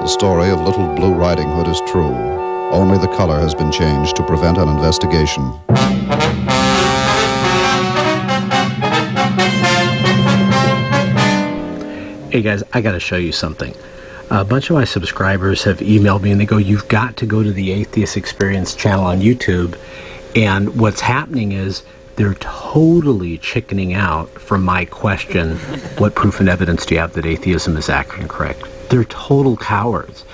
The story of Little Blue Riding Hood is true. Only the color has been changed to prevent an investigation. Hey guys, I gotta show you something. A bunch of my subscribers have emailed me and they go, you've got to go to the Atheist Experience channel on YouTube. And what's happening is they're totally chickening out from my question, what proof and evidence do you have that atheism is accurate and correct? They're total cowards.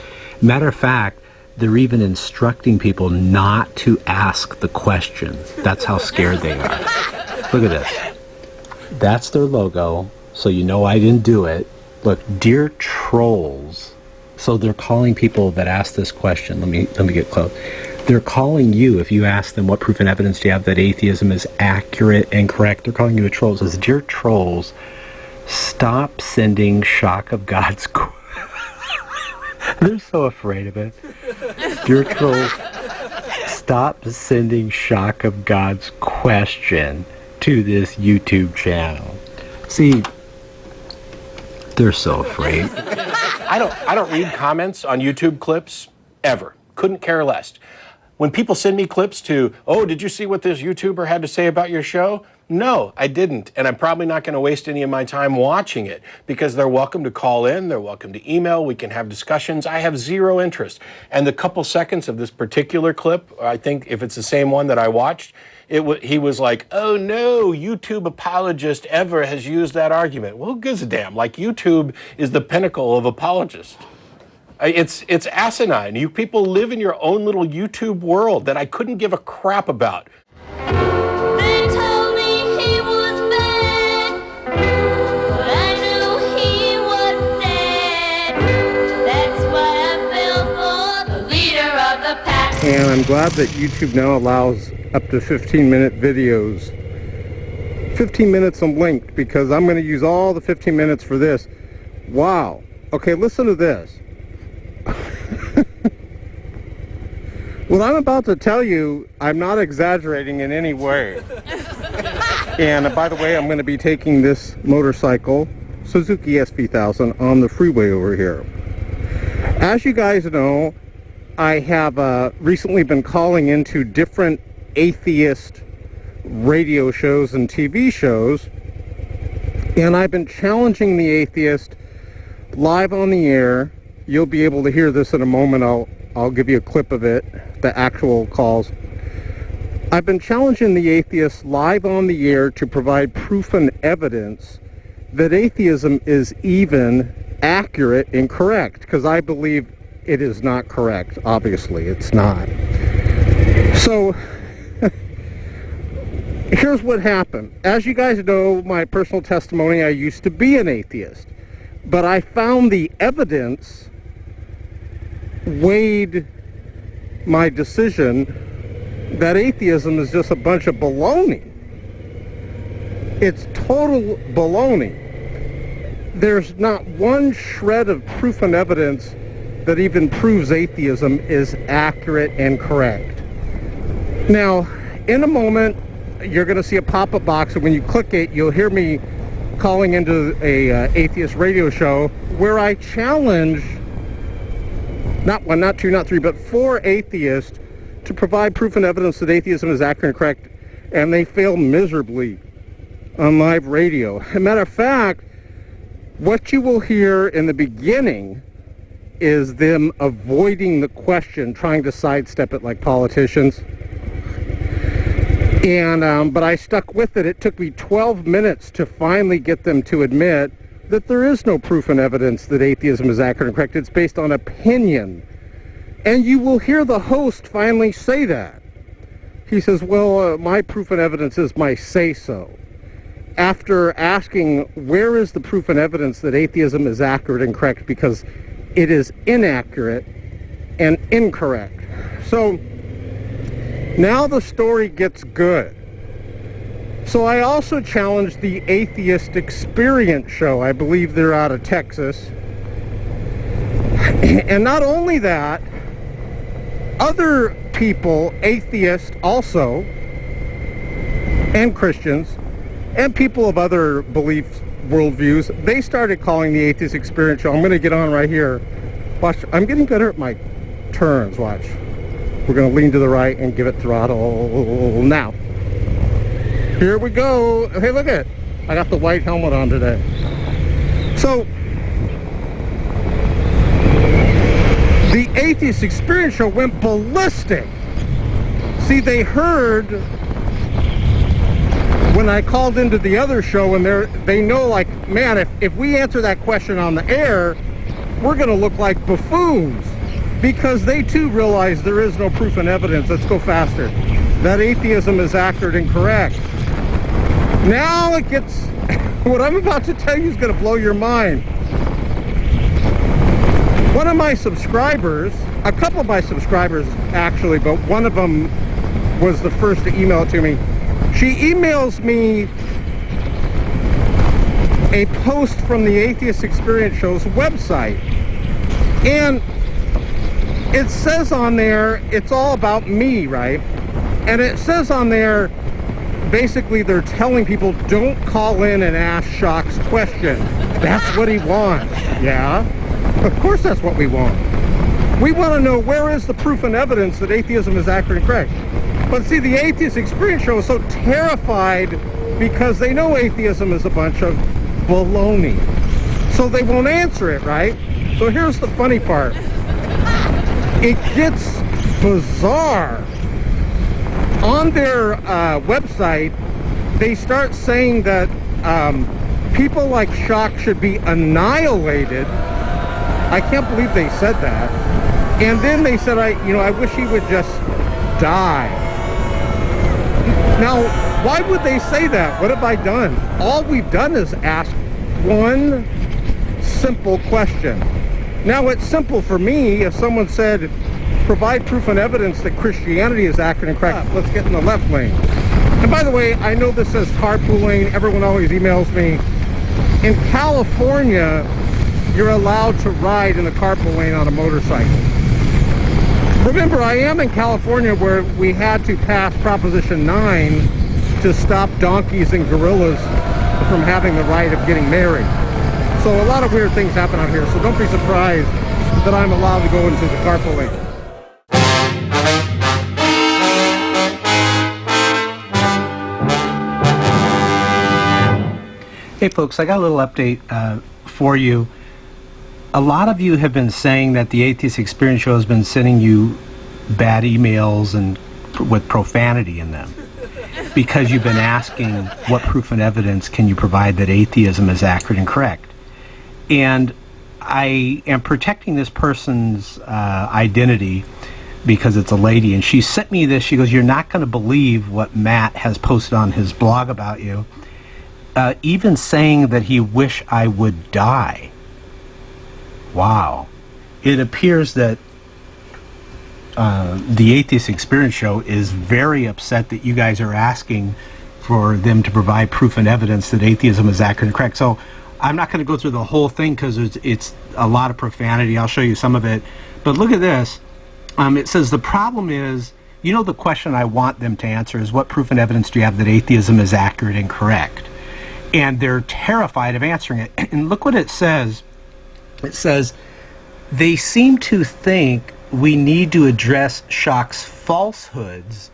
Matter of fact, they're even instructing people not to ask the question. That's how scared they are. Look at this. That's their logo, so you know I didn't do it. Look, dear trolls. So they're calling people that ask this question. Let me get close. They're calling you, if you ask them what proof and evidence do you have that atheism is accurate and correct, they're calling you a troll. It says, dear trolls, stop sending shock of God's They're so afraid of it. Dear trolls, stop sending shock of God's question to this YouTube channel. See, they're so afraid. I don't read comments on YouTube clips ever. Couldn't care less. When people send me clips to, oh, did you see what this YouTuber had to say about your show? No, I didn't, and I'm probably not going to waste any of my time watching it because they're welcome to call in, they're welcome to email, we can have discussions. I have zero interest. And the couple seconds of this particular clip, I think if it's the same one that I watched, he was like, oh no, YouTube apologist ever has used that argument. Well, who gives a damn? Like, YouTube is the pinnacle of apologists. It's asinine. You people live in your own little YouTube world that I couldn't give a crap about. They told me he was bad. I knew he was sad. That's why I fell for the leader of the pack. And I'm glad that YouTube now allows up to 15-minute videos. 15 minutes unlinked, because I'm going to use all the 15 minutes for this. Wow. Okay, listen to this. What I'm about to tell you, I'm not exaggerating in any way. And by the way, I'm going to be taking this motorcycle, Suzuki SV1000, on the freeway over here. As you guys know, I have recently been calling into different atheist radio shows and TV shows, and I've been challenging the atheist live on the air. You'll be able to hear this in a moment. I'll give you a clip of it, the actual calls. I've been challenging the atheist live on the air to provide proof and evidence that atheism is even accurate and correct, because I believe it is not correct. Obviously, it's not. So, here's what happened. As you guys know, my personal testimony, I used to be an atheist, but I found the evidence weighed my decision that atheism is just a bunch of baloney. It's total baloney. There's not one shred of proof and evidence that even proves atheism is accurate and correct. Now, in a moment, you're going to see a pop-up box, and when you click it, you'll hear me calling into a atheist radio show where I challenge not one, not two, not three, but 4 atheists to provide proof and evidence that atheism is accurate and correct, and they fail miserably on live radio. As a matter of fact, what you will hear in the beginning is them avoiding the question, trying to sidestep it like politicians. And but I stuck with it. It took me 12 minutes to finally get them to admit that there is no proof and evidence that atheism is accurate and correct. It's based on opinion. And you will hear the host finally say that. He says, well, my proof and evidence is my say-so. After asking, where is the proof and evidence that atheism is accurate and correct, because it is inaccurate and incorrect. So now the story gets good. So I also challenged the Atheist Experience show. I believe they're out of Texas. And not only that, other people, atheists also, and Christians, and people of other beliefs, worldviews, they started calling the Atheist Experience show. I'm going to get on right here. Watch, I'm getting better at my turns, watch. We're gonna lean to the right and give it throttle now. Here we go. Hey, look at it. I got the white helmet on today. So, the Atheist Experience show went ballistic. See, they heard when I called into the other show, and they know, like, man, if we answer that question on the air, we're going to look like buffoons, because they too realize there is no proof and evidence. Let's go faster. That atheism is accurate and correct. Now it gets, what I'm about to tell you is going to blow your mind. One of my subscribers, a couple of my subscribers actually, but one of them was the first to email it to me. She emails me a post from the Atheist Experience show's website. And it says on there, it's all about me, right? And it says on there, basically they're telling people, don't call in and ask Shock's question. That's what he wants. Yeah, of course that's what we want. We want to know, where is the proof and evidence that atheism is accurate and correct? But see, the Atheist Experience show is so terrified because they know atheism is a bunch of baloney. So they won't answer it, right? So here's the funny part. It gets bizarre. On their website, they start saying that people like Shock should be annihilated. I can't believe they said that. And then they said, I wish he would just die. Now, why would they say that? What have I done? All we've done is ask one simple question. Now, it's simple for me. If someone said, provide proof and evidence that Christianity is accurate and correct, let's get in the left lane. And by the way, I know this says carpooling. Everyone always emails me. In California, you're allowed to ride in the carpool lane on a motorcycle. Remember, I am in California, where we had to pass Proposition 9 to stop donkeys and gorillas from having the right of getting married. So a lot of weird things happen out here, so don't be surprised that I'm allowed to go into the carpool lane. Hey folks, I got a little update for you. A lot of you have been saying that the Atheist Experience show has been sending you bad emails and with profanity in them because you've been asking what proof and evidence can you provide that atheism is accurate and correct. And I am protecting this person's identity because it's a lady, and she sent me this. She goes, "You're not going to believe what Matt has posted on his blog about you, even saying that he wish I would die." Wow. It appears that the Atheist Experience show is very upset that you guys are asking for them to provide proof and evidence that atheism is accurate and correct. So I'm not going to go through the whole thing because it's a lot of profanity. I'll show you some of it. But look at this. It says the problem is, the question I want them to answer is, what proof and evidence do you have that atheism is accurate and correct? And they're terrified of answering it. And look what it says. It says, they seem to think we need to address Shock's falsehoods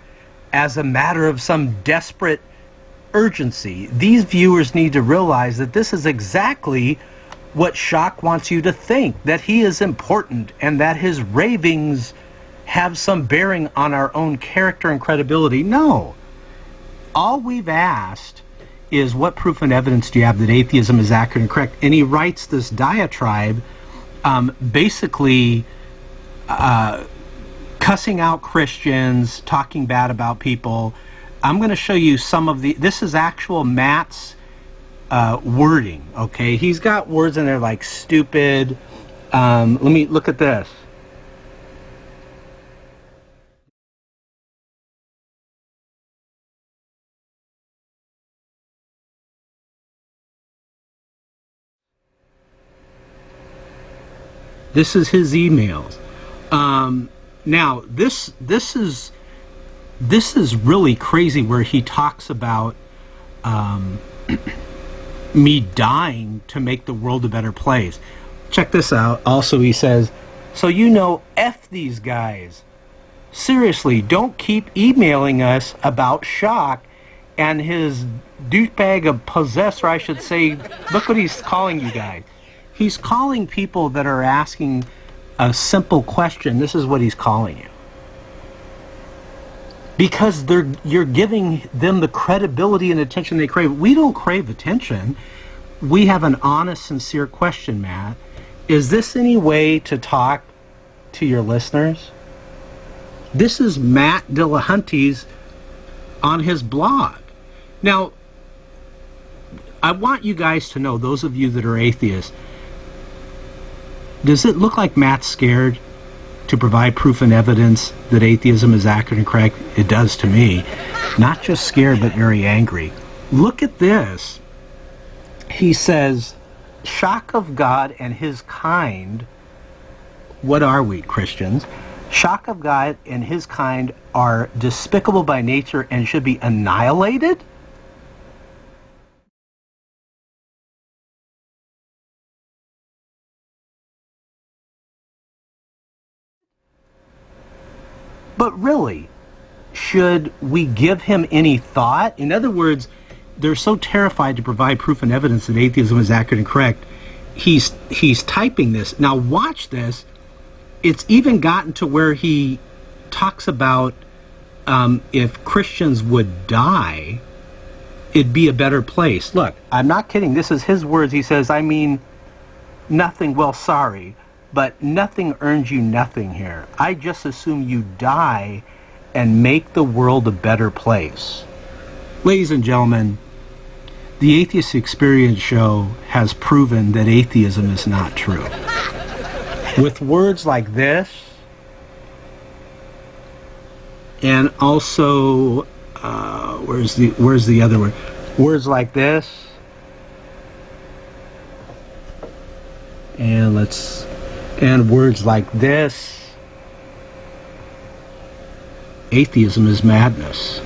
as a matter of some desperate urgency. These viewers need to realize that this is exactly what Shock wants you to think, that he is important and that his ravings have some bearing on our own character and credibility. No. All we've asked is, what proof and evidence do you have that atheism is accurate and correct? And he writes this diatribe, basically cussing out Christians, talking bad about people. I'm going to show you some of this is actual Matt's wording, okay? He's got words in there like stupid. Let me look at this. This is his emails. Now this is really crazy, where he talks about me dying to make the world a better place. Check this out. Also, he says, So you know, F these guys. Seriously, don't keep emailing us about Shock and his douchebag of possessor, I should say. Look what he's calling you guys. He's calling people that are asking a simple question. This is what he's calling you. Because you're giving them the credibility and attention they crave. We don't crave attention. We have an honest, sincere question, Matt. Is this any way to talk to your listeners? This is Matt Dillahunty's on his blog. Now, I want you guys to know, those of you that are atheists, does it look like Matt's scared to provide proof and evidence that atheism is accurate and correct? It does to me. Not just scared, but very angry. Look at this. He says, shock of God and his kind, what are we, Christians? Shock of God and his kind are despicable by nature and should be annihilated? But really, should we give him any thought? In other words, they're so terrified to provide proof and evidence that atheism is accurate and correct. He's typing this. Now watch this. It's even gotten to where he talks about if Christians would die, it'd be a better place. Look, I'm not kidding. This is his words. He says, I mean, nothing, well, sorry, but nothing earns you nothing here. I just assume you die and make the world a better place. Ladies and gentlemen, the Atheist Experience show has proven that atheism is not true. With words like this, and also, where's the other word? Words like this, and words like this. Atheism is madness.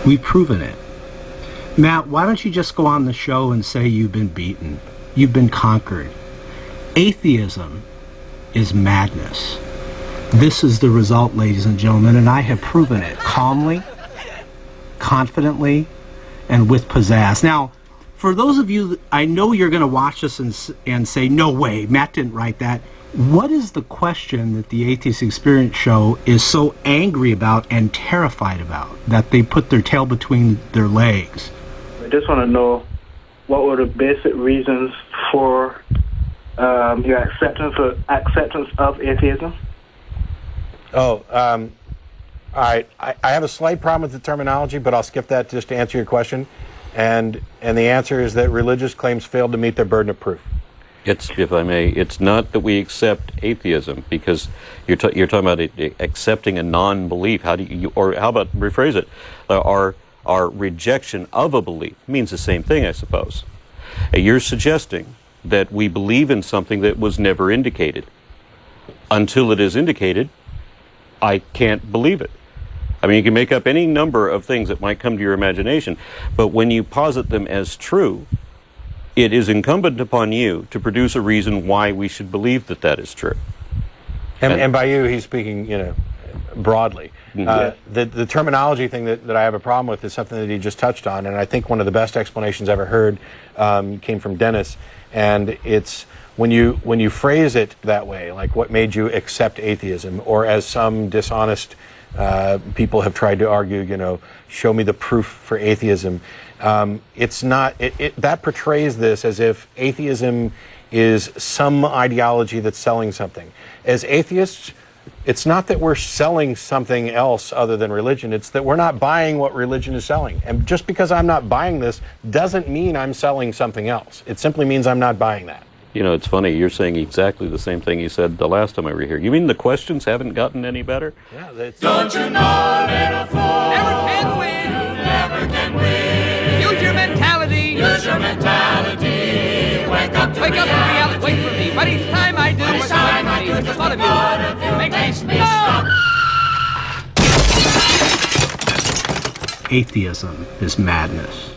We've proven it. Matt, why don't you just go on the show and say you've been beaten, you've been conquered? Atheism is madness. This is the result, ladies and gentlemen, and I have proven it calmly, confidently, and with pizzazz. Now, for those of you, I know you're going to watch this and say, no way, Matt didn't write that. What is the question that the Atheist Experience show is so angry about and terrified about that they put their tail between their legs? I just want to know what were the basic reasons for your acceptance of atheism? Oh, all right. I have a slight problem with the terminology, but I'll skip that just to answer your question. And the answer is that religious claims failed to meet their burden of proof. It's, if I may, it's not that we accept atheism, because you're talking about accepting a non-belief. How do you, or how about rephrase it? Our rejection of a belief means the same thing, I suppose. You're suggesting that we believe in something that was never indicated. Until it is indicated, I can't believe it. I mean, you can make up any number of things that might come to your imagination, but when you posit them as true, it is incumbent upon you to produce a reason why we should believe that that is true. And by you, he's speaking, you know, broadly. The terminology thing that I have a problem with is something that he just touched on, and I think one of the best explanations I ever heard came from Dennis, and it's when you phrase it that way, like what made you accept atheism, or as some dishonest people have tried to argue, you know, show me the proof for atheism. It's not, that portrays this as if atheism is some ideology that's selling something. As atheists, it's not that we're selling something else other than religion, it's that we're not buying what religion is selling. And just because I'm not buying this doesn't mean I'm selling something else. It simply means I'm not buying that. You know, it's funny, you're saying exactly the same thing you said the last time I were here. You mean the questions haven't gotten any better? Yeah, that's... Don't you know, little fool? Never can win. You never can win. Use your mentality. Use your mentality. Wake up to reality. Wait for me. But each time I do, what's the thought of you? Make me stop. Atheism is madness.